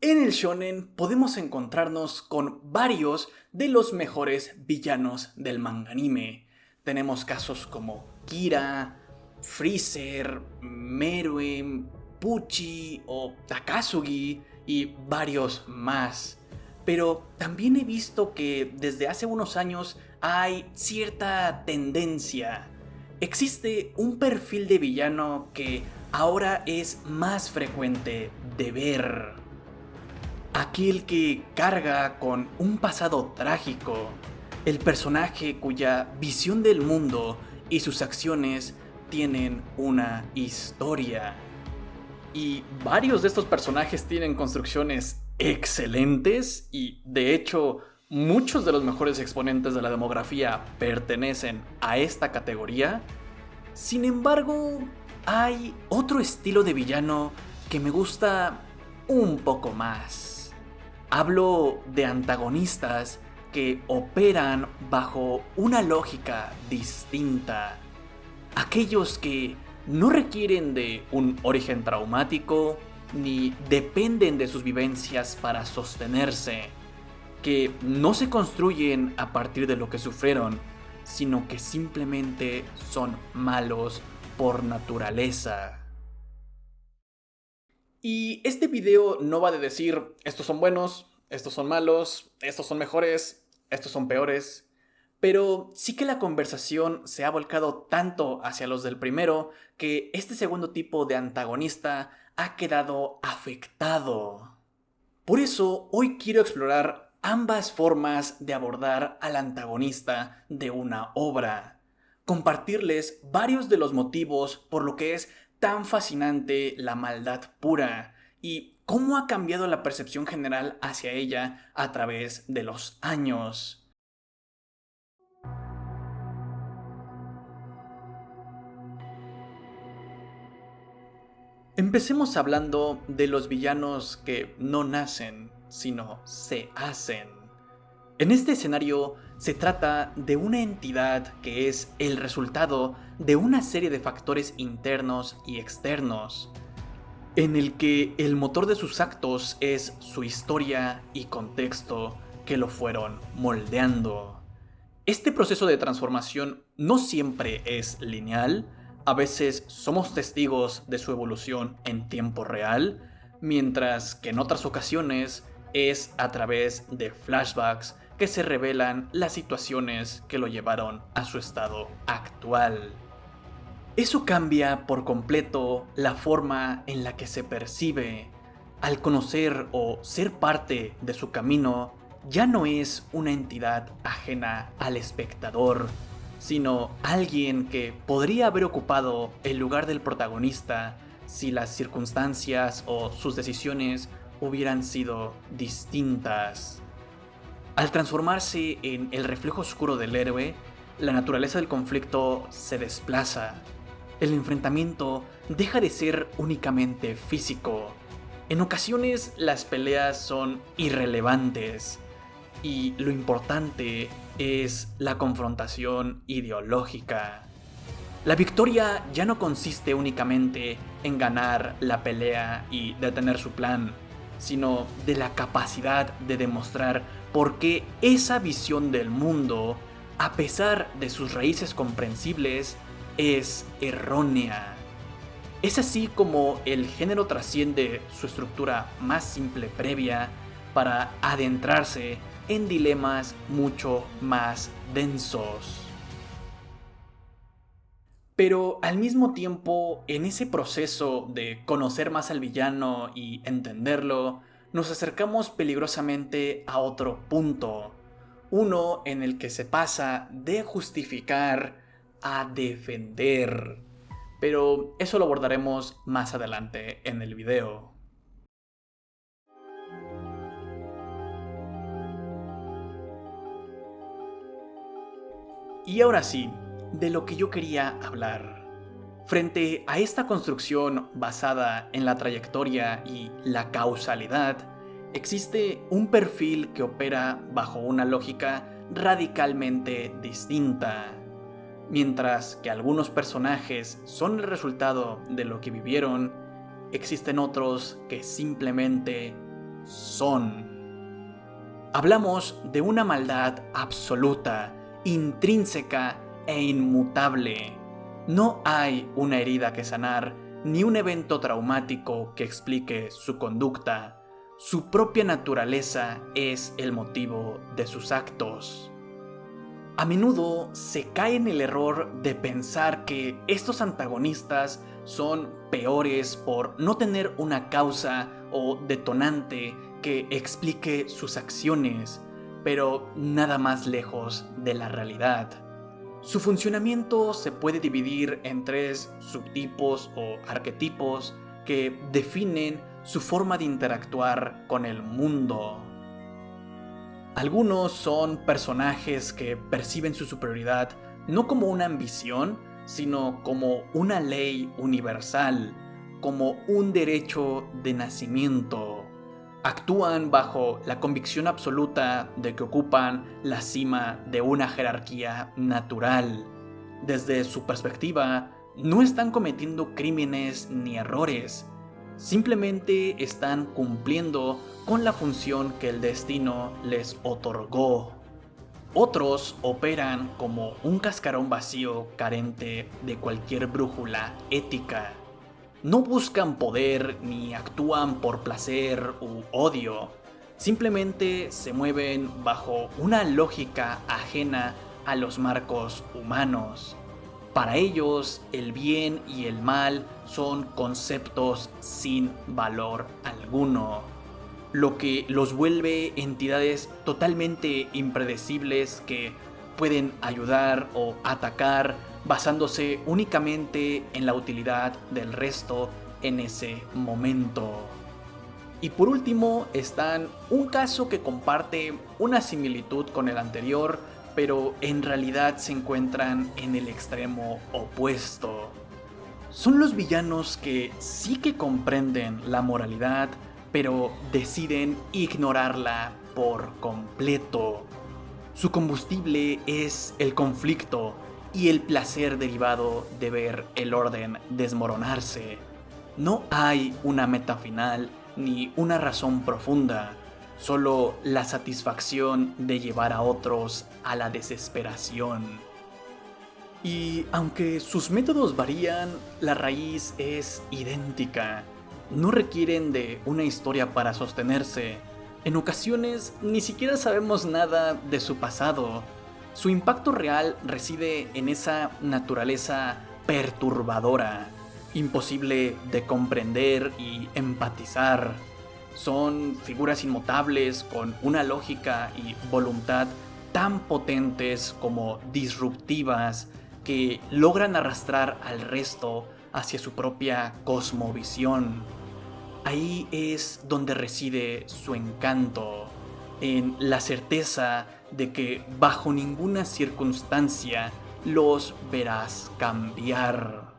En el shonen podemos encontrarnos con varios de los mejores villanos del manga anime. Tenemos casos como Kira, Freezer, Meruem, Pucci o Takasugi y varios más. Pero también he visto que desde hace unos años hay cierta tendencia. Existe un perfil de villano que ahora es más frecuente de ver. Aquel que carga con un pasado trágico, el personaje cuya visión del mundo y sus acciones tienen una historia. Y varios de estos personajes tienen construcciones excelentes y de hecho muchos de los mejores exponentes de la demografía pertenecen a esta categoría. Sin embargo, hay otro estilo de villano que me gusta un poco más. Hablo de antagonistas que operan bajo una lógica distinta. Aquellos que no requieren de un origen traumático ni dependen de sus vivencias para sostenerse, que no se construyen a partir de lo que sufrieron, sino que simplemente son malos por naturaleza. Y este video no va de decir, estos son buenos, estos son malos, estos son mejores, estos son peores, pero sí que la conversación se ha volcado tanto hacia los del primero que este segundo tipo de antagonista ha quedado afectado. Por eso hoy quiero explorar ambas formas de abordar al antagonista de una obra, compartirles varios de los motivos por lo que es tan fascinante la maldad pura y cómo ha cambiado la percepción general hacia ella a través de los años. Empecemos hablando de los villanos que no nacen, sino se hacen. En este escenario se trata de una entidad que es el resultado de una serie de factores internos y externos, en el que el motor de sus actos es su historia y contexto que lo fueron moldeando. Este proceso de transformación no siempre es lineal, a veces somos testigos de su evolución en tiempo real, mientras que en otras ocasiones es a través de flashbacks que se revelan las situaciones que lo llevaron a su estado actual. Eso cambia por completo la forma en la que se percibe. Al conocer o ser parte de su camino, ya no es una entidad ajena al espectador, sino alguien que podría haber ocupado el lugar del protagonista si las circunstancias o sus decisiones hubieran sido distintas. Al transformarse en el reflejo oscuro del héroe, la naturaleza del conflicto se desplaza. El enfrentamiento deja de ser únicamente físico. En ocasiones las peleas son irrelevantes y lo importante es la confrontación ideológica. La victoria ya no consiste únicamente en ganar la pelea y detener su plan, sino de la capacidad de demostrar por qué esa visión del mundo, a pesar de sus raíces comprensibles, es errónea. Es así como el género trasciende su estructura más simple previa para adentrarse en dilemas mucho más densos. Pero al mismo tiempo, en ese proceso de conocer más al villano y entenderlo, nos acercamos peligrosamente a otro punto. Uno en el que se pasa de justificar a defender. Pero eso lo abordaremos más adelante en el video. Y ahora sí, de lo que yo quería hablar. Frente a esta construcción basada en la trayectoria y la causalidad, existe un perfil que opera bajo una lógica radicalmente distinta. Mientras que algunos personajes son el resultado de lo que vivieron, existen otros que simplemente son. Hablamos de una maldad absoluta, intrínseca e inmutable. No hay una herida que sanar, ni un evento traumático que explique su conducta. Su propia naturaleza es el motivo de sus actos. A menudo se cae en el error de pensar que estos antagonistas son peores por no tener una causa o detonante que explique sus acciones, pero nada más lejos de la realidad. Su funcionamiento se puede dividir en 3 subtipos o arquetipos que definen su forma de interactuar con el mundo. Algunos son personajes que perciben su superioridad no como una ambición, sino como una ley universal, como un derecho de nacimiento. Actúan bajo la convicción absoluta de que ocupan la cima de una jerarquía natural. Desde su perspectiva, no están cometiendo crímenes ni errores, simplemente están cumpliendo con la función que el destino les otorgó. Otros operan como un cascarón vacío carente de cualquier brújula ética. No buscan poder ni actúan por placer u odio. Simplemente se mueven bajo una lógica ajena a los marcos humanos. Para ellos, el bien y el mal son conceptos sin valor alguno, lo que los vuelve entidades totalmente impredecibles que pueden ayudar o atacar basándose únicamente en la utilidad del resto en ese momento. Y por último están un caso que comparte una similitud con el anterior, pero en realidad se encuentran en el extremo opuesto. Son los villanos que sí que comprenden la moralidad, pero deciden ignorarla por completo. Su combustible es el conflicto y el placer derivado de ver el orden desmoronarse. No hay una meta final ni una razón profunda, solo la satisfacción de llevar a otros a la desesperación. Y aunque sus métodos varían, la raíz es idéntica. No requieren de una historia para sostenerse. En ocasiones ni siquiera sabemos nada de su pasado. Su impacto real reside en esa naturaleza perturbadora, imposible de comprender y empatizar. Son figuras inmutables con una lógica y voluntad tan potentes como disruptivas que logran arrastrar al resto hacia su propia cosmovisión. Ahí es donde reside su encanto, en la certeza de que bajo ninguna circunstancia los verás cambiar.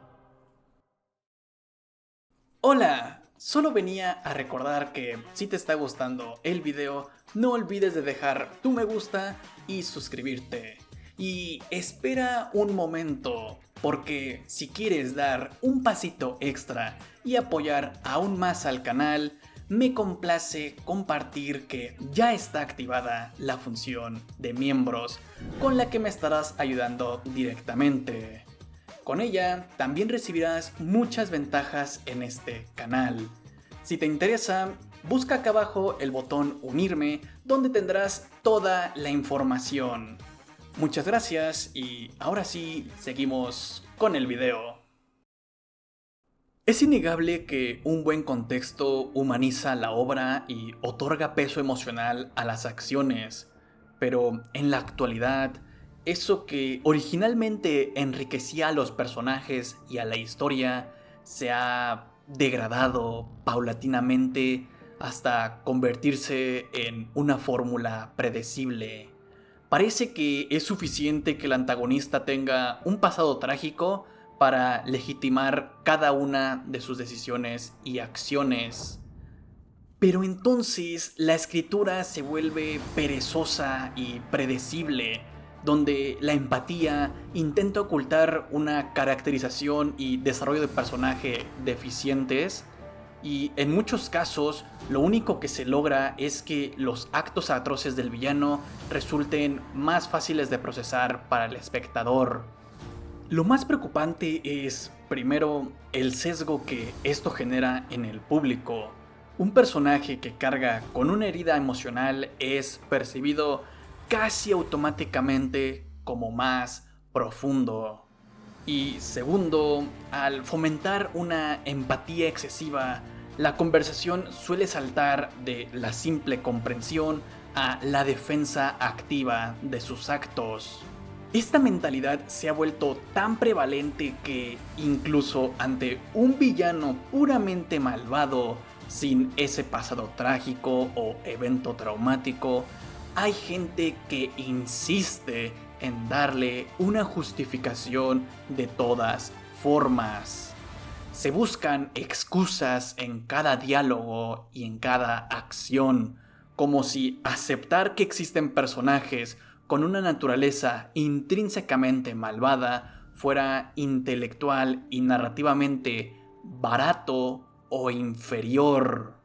Hola, solo venía a recordar que si te está gustando el video, no olvides de dejar tu me gusta y suscribirte. Y espera un momento, porque si quieres dar un pasito extra y apoyar aún más al canal, me complace compartir que ya está activada la función de miembros, con la que me estarás ayudando directamente. Con ella también recibirás muchas ventajas en este canal. Si te interesa, busca acá abajo el botón unirme, donde tendrás toda la información. Muchas gracias y ahora sí, seguimos con el video. Es innegable que un buen contexto humaniza la obra y otorga peso emocional a las acciones, pero en la actualidad, eso que originalmente enriquecía a los personajes y a la historia se ha degradado paulatinamente hasta convertirse en una fórmula predecible. Parece que es suficiente que el antagonista tenga un pasado trágico para legitimar cada una de sus decisiones y acciones. Pero entonces la escritura se vuelve perezosa y predecible, donde la empatía intenta ocultar una caracterización y desarrollo de personaje deficientes, y en muchos casos lo único que se logra es que los actos atroces del villano resulten más fáciles de procesar para el espectador. Lo más preocupante es, primero, el sesgo que esto genera en el público. Un personaje que carga con una herida emocional es percibido casi automáticamente como más profundo. Y segundo, al fomentar una empatía excesiva, la conversación suele saltar de la simple comprensión a la defensa activa de sus actos. Esta mentalidad se ha vuelto tan prevalente que incluso ante un villano puramente malvado, sin ese pasado trágico o evento traumático, hay gente que insiste en darle una justificación de todas formas. Se buscan excusas en cada diálogo y en cada acción, como si aceptar que existen personajes con una naturaleza intrínsecamente malvada fuera intelectual y narrativamente barato o inferior.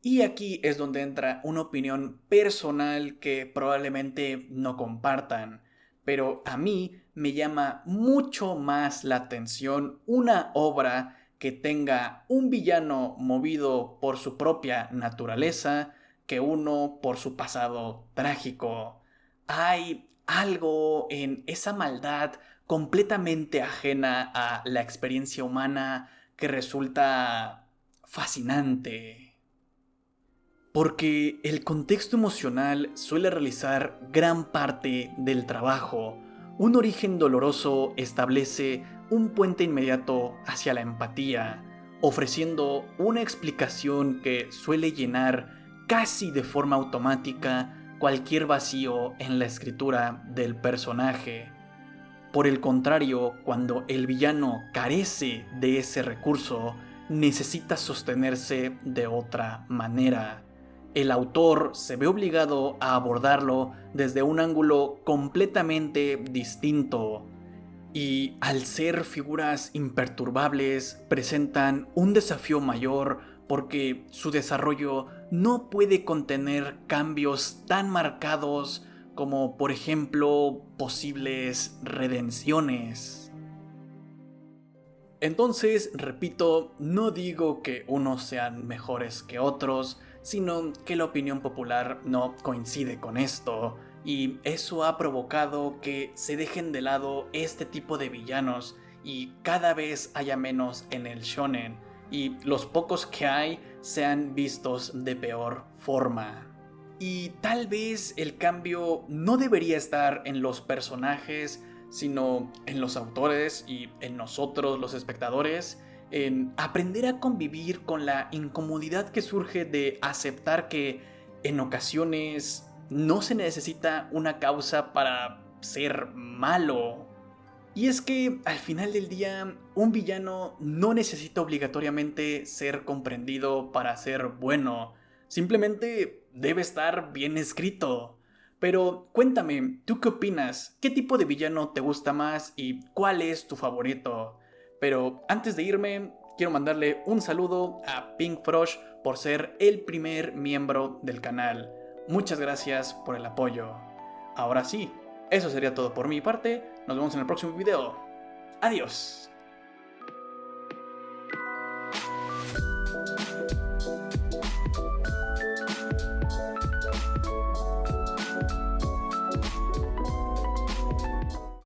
Y aquí es donde entra una opinión personal que probablemente no compartan, pero a mí me llama mucho más la atención una obra que tenga un villano movido por su propia naturaleza que uno por su pasado trágico. Hay algo en esa maldad completamente ajena a la experiencia humana que resulta fascinante. Porque el contexto emocional suele realizar gran parte del trabajo. Un origen doloroso establece un puente inmediato hacia la empatía, ofreciendo una explicación que suele llenar casi de forma automática cualquier vacío en la escritura del personaje. Por el contrario, cuando el villano carece de ese recurso, necesita sostenerse de otra manera. El autor se ve obligado a abordarlo desde un ángulo completamente distinto. Y al ser figuras imperturbables, presentan un desafío mayor porque su desarrollo no puede contener cambios tan marcados como, por ejemplo, posibles redenciones. Entonces, repito, no digo que unos sean mejores que otros, sino que la opinión popular no coincide con esto, y eso ha provocado que se dejen de lado este tipo de villanos y cada vez haya menos en el shonen, y los pocos que hay sean vistos de peor forma. Y tal vez el cambio no debería estar en los personajes, sino en los autores y en nosotros los espectadores, en aprender a convivir con la incomodidad que surge de aceptar que en ocasiones no se necesita una causa para ser malo. Y es que al final del día, un villano no necesita obligatoriamente ser comprendido para ser bueno. Simplemente debe estar bien escrito. Pero cuéntame, ¿tú qué opinas? ¿Qué tipo de villano te gusta más y cuál es tu favorito? Pero antes de irme, quiero mandarle un saludo a Pink Frosh por ser el primer miembro del canal. Muchas gracias por el apoyo. Ahora sí, eso sería todo por mi parte. Nos vemos en el próximo video. Adiós.